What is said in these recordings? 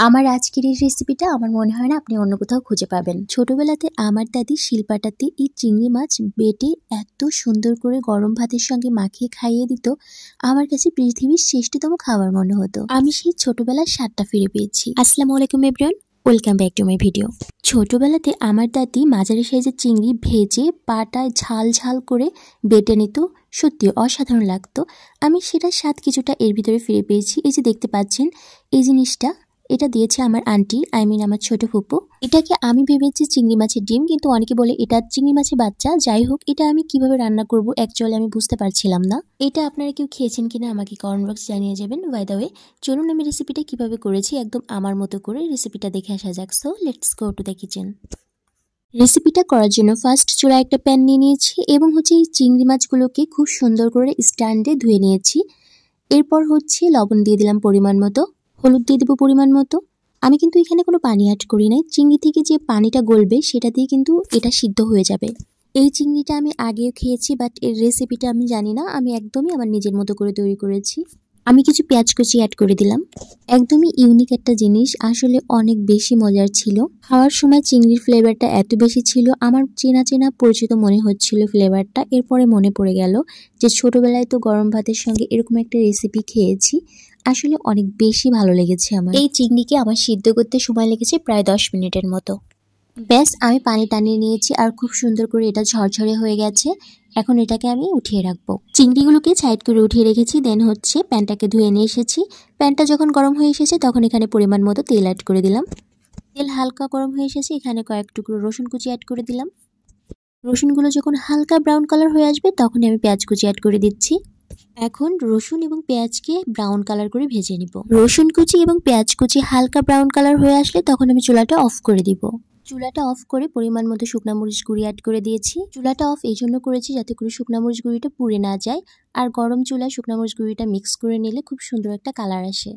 আমার আজকের এই রেসিপিটা আমার মনে হয় না আপনি অন্য কোথাও খুঁজে পাবেন। ছোটবেলাতে আমার দাদি শিলপাটাতে এই চিংড়ি মাছ বেটে এত সুন্দর করে গরম ভাতের সঙ্গে মাখিয়ে খাইয়ে দিত, আমার কাছে পৃথিবীর শ্রেষ্ঠতম খাবার মনে হতো। আমি সেই ছোটবেলার স্বাদটা ফিরে পেয়েছি। আসসালামু আলাইকুম everyone, welcome back to my video. ছোটবেলাতে আমার দাদি মাঝারি সাইজের চিংড়ি ভেজে পাটায় ঝাল ঝাল করে বেটে নিত, সত্যি অসাধারণ লাগতো। আমি সেটার স্বাদ কিছুটা এর ভিতরে ফিরে পেয়েছি। এই যে দেখতে পাচ্ছেন এই জিনিসটা, এটা দিয়েছে আমার আন্টি, আমার ছোট ফুপু। এটাকে আমি ভেবেছি চিংড়ি মাছের ডিম, কিন্তু অনেকে বলে এটা চিংড়ি মাছের বাচ্চা। যাই হোক, এটা আমি কিভাবে রান্না করব অ্যাকচুয়ালি আমি বুঝতে পারছিলাম না। এটা আপনারা কেউ খেয়েছেন কিনা আমাকে কমেন্ট বক্সে জানিয়ে যাবেন। বাই দ্য ওয়ে, চলুন আমি রেসিপিটা কিভাবে করেছি একদম আমার মতো করে রেসিপিটা দেখে আসা যাক। So let's go to the kitchen. রেসিপিটা করার জন্য ফার্স্ট চুলায় একটা প্যান নিয়ে নিয়েছি এবং এই চিংড়ি মাছগুলোকে খুব সুন্দর করে স্ট্যান্ডে ধুয়ে নিয়েছি। এরপর লবণ দিয়ে দিলাম পরিমাণ মতো, হলুদ দিয়ে দেবো পরিমাণ মতো। আমি কিন্তু এখানে কোনো পানি অ্যাড করি নাই। চিংড়ি থেকে যে পানিটা গলবে সেটা দিয়ে কিন্তু এটা সিদ্ধ হয়ে যাবে। এই চিংড়িটা আমি আগেও খেয়েছি, বাট এর রেসিপিটা আমি জানি না। আমি একদমই আমার নিজের মতো করে তৈরি করেছি। আমি কিছু পেঁয়াজ কুচি অ্যাড করে দিলাম। একদমই ইউনিক একটা জিনিস, আসলে অনেক বেশি মজার ছিল। খাওয়ার সময় চিংড়ির ফ্লেভারটা এত বেশি ছিল, আমার চেনা চেনা পরিচিত মনে হচ্ছিল ফ্লেভারটা। এরপরে মনে পড়ে গেল যে ছোটবেলায় তো গরম ভাতের সঙ্গে এরকম একটা রেসিপি খেয়েছি। আসলে অনেক বেশি ভালো লেগেছে আমার। এই চিংড়িকে আমার সিদ্ধ করতে সময় লেগেছে প্রায় 10 মিনিটের মতো। ব্যাস, আমি পানি টানিয়ে নিয়েছি আর খুব সুন্দর করে এটা ঝরঝরে হয়ে গেছে। এখন এটাকে আমি উঠিয়ে রাখবো। চিংড়িগুলোকে সাইড করে উঠিয়ে রেখেছি। দেন প্যানটাকে ধুয়ে নিয়ে এসেছি। প্যানটা যখন গরম হয়ে এসেছে তখন এখানে পরিমাণ মতো তেল অ্যাড করে দিলাম। তেল হালকা গরম হয়ে এসেছে, এখানে কয়েক টুকরো রসুন কুচি অ্যাড করে দিলাম। রসুনগুলো যখন হালকা ব্রাউন কালার হয়ে আসবে তখন আমি পেঁয়াজ কুচি অ্যাড করে দিচ্ছি। এখন রসুন এবং পেঁয়াজকে ব্রাউন কালার করে ভেজে নিব। রসুন কুচি এবং পেঁয়াজ কুচি হালকা ব্রাউন কালার হয়ে আসলে তখন আমি চুলাটা অফ করে দিব। চুলাটা অফ করে পরিমাণ মতো শুকনা মরিচ গুঁড়ি অ্যাড করে দিয়েছি। চুলাটা অফ এই জন্য করেছি যাতে করে শুকনা মরিচ গুঁড়িটা পুড়ে না যায়, আর গরম চুলায় শুকনা মরিচ গুঁড়িটা মিক্স করে নিলে খুব সুন্দর একটা কালার আসে।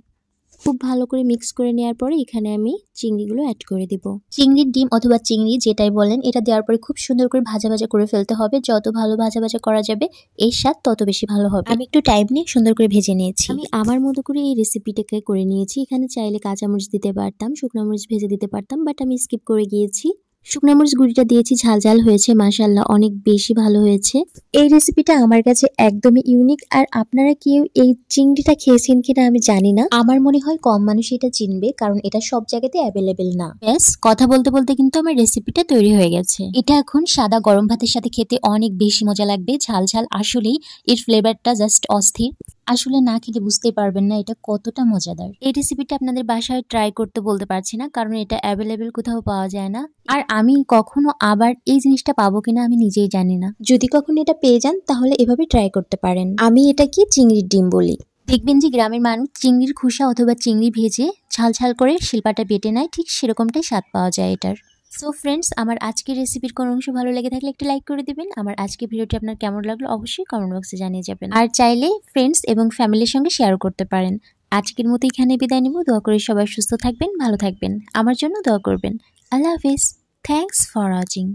খুব ভালো করে মিক্স করে নেওয়ার পরে এখানে আমি চিংড়িগুলো অ্যাড করে দিব। চিংড়ির ডিম অথবা চিংড়ি যেটাই বলেন, এটা দেওয়ার পরে খুব সুন্দর করে ভাজা ভাজা করে ফেলতে হবে। যত ভালো ভাজা ভাজা করা যাবে এর স্বাদ তত বেশি ভালো হবে। আমি একটু টাইম নিয়ে সুন্দর করে ভেজে নিয়েছি। আমি আমার মতো করে এই রেসিপিটাকে করে নিয়েছি। এখানে চাইলে কাঁচামরিচ দিতে পারতাম, শুকনো মরিচ ভেজে দিতে পারতাম, বাট আমি স্কিপ করে গিয়েছি। শুকনো মরিচ গুঁড়িটা দিয়েছি, ঝাল ঝাল হয়েছে, মাশাআল্লাহ অনেক বেশি ভালো হয়েছে। এই রেসিপিটা আমার কাছে একদমই ইউনিক। আর আপনারা কেউ এই চিংড়িটা খেয়েছেন কিনা আমি জানি না। আমার মনে হয় কম মানুষ এটা চিনবে, কারণ এটা সব জায়গাতে অ্যাভেলেবেল না। ব্যাস, কথা বলতে বলতে কিন্তু আমার রেসিপিটা তৈরি হয়ে গেছে। এটা এখন সাদা গরম ভাতের সাথে খেতে অনেক বেশি মজা লাগবে। ঝাল ঝাল, আসলেই এর ফ্লেভারটা জাস্ট অস্থির। আসলে না খেলে বুঝতেই পারবেন না এটা কতটা মজাদার। এই রেসিপিটা আপনাদের বাসায় ট্রাই করতে বলতে পারছি না, কারণ এটা অ্যাভেলেবেল কোথাও পাওয়া যায় না। আর আমি কখনো আবার এই জিনিসটা পাবো কিনা আমি নিজেই জানি না। যদি কখনো এটা পেয়ে যান তাহলে এভাবে ট্রাই করতে পারেন। আমি এটাকে চিংড়ির ডিম বলি। দেখবেন যে গ্রামের মানুষ চিংড়ির খোসা অথবা চিংড়ি ভেজে ঝাল ঝাল করে শিলপাটা বেটে নেয়, ঠিক সেরকমটাই স্বাদ পাওয়া যায় এটার। সো ফ্রেন্ডস, আমার আজকের রেসিপির কোনো অংশ ভালো লেগে থাকলে একটু লাইক করে দিবেন। আমার আজকের ভিডিওটি আপনার কেমন লাগলো অবশ্যই কমেন্ট বক্সে জানিয়ে যাবেন। আর চাইলে ফ্রেন্ডস এবং ফ্যামিলির সঙ্গে শেয়ার করতে পারেন। আজকের মতো এখানে বিদায় নিব। দোয়া করি সবাই সুস্থ থাকবেন, ভালো থাকবেন, আমার জন্য দোয়া করবেন। আল্লাহ হাফিজ। Thanks for watching.